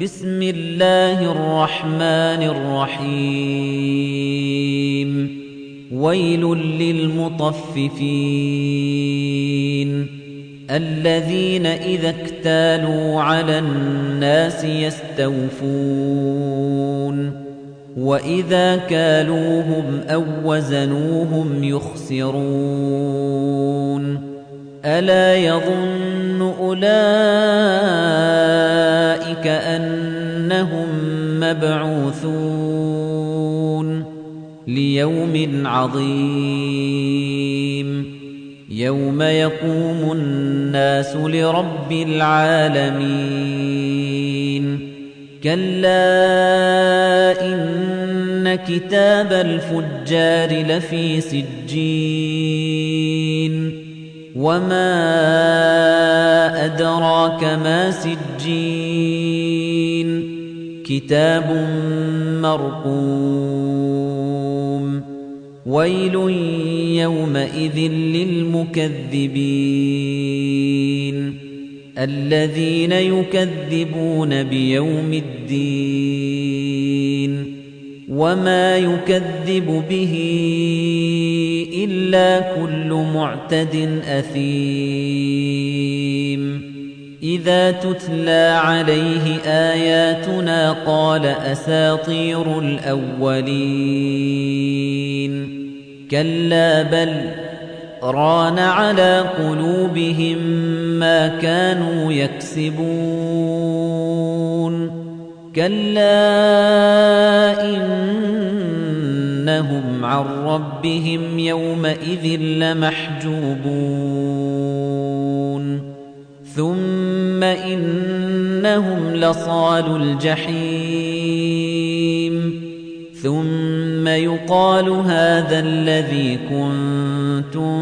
بسم الله الرحمن الرحيم ويل للمطففين الذين إذا اكتالوا على الناس يستوفون وإذا كالوهم أو وزنوهم يخسرون ألا يظن أولئك أنهم مبعوثون ليوم عظيم يوم يقوم الناس لرب العالمين كلا إن كتاب الفجار لفي سجين وما أدراك ما سجين كتاب مرقوم ويل يومئذ للمكذبين الذين يكذبون بيوم الدين وما يكذب به إلا كل معتد أثيم إذا تتلى عليه آياتنا قال أساطير الأولين كلا بل ران على قلوبهم ما كانوا يكسبون كلا إنهم عن ربهم يومئذ لمحجوبون ثم إنهم لصالوا الجحيم ثم يقال هذا الذي كنتم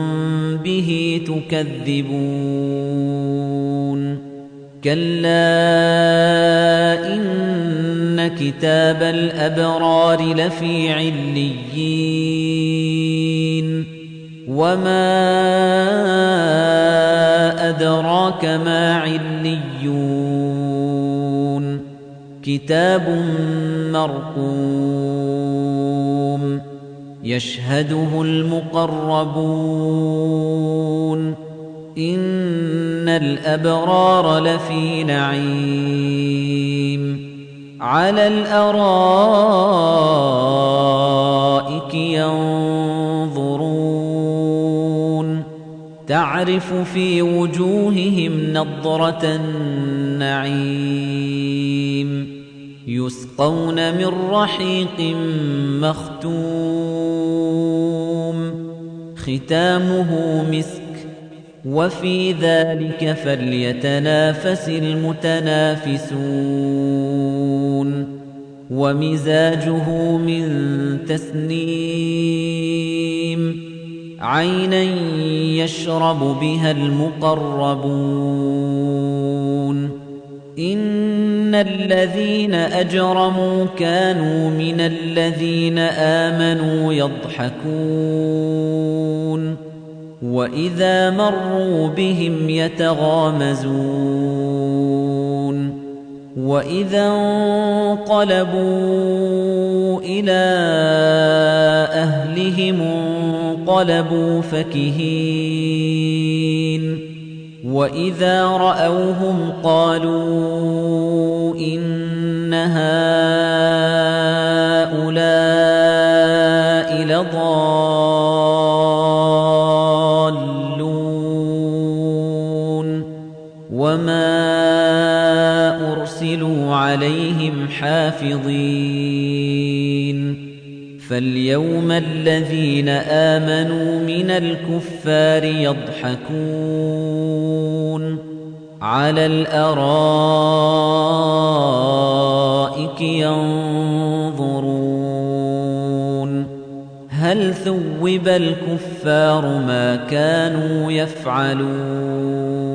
به تكذبون كلا إن كتاب الأبرار لفي عليين وما أدراك ما عليون كتاب مرقوم يشهده المقربون إن الأبرار لفي نعيم على الأرائك ينظرون تعرف في وجوههم نضرة النعيم يسقون من رحيق مختوم ختامه مسك وفي ذلك فليتنافس المتنافسون ومزاجه من تسنيم عينا يشرب بها المقربون إن الذين أجرموا كانوا من الذين آمنوا يضحكون وإذا مروا بهم يتغامزون وإذا انقلبوا إلى أهلهم انقلبوا فكهين وإذا رأوهم قالوا إن هؤلاء لضالون وما أرسلوا عليهم حافظين فاليوم الذين آمنوا من الكفار يضحكون على الأرائك ينظرون هل ثوب الكفار ما كانوا يفعلون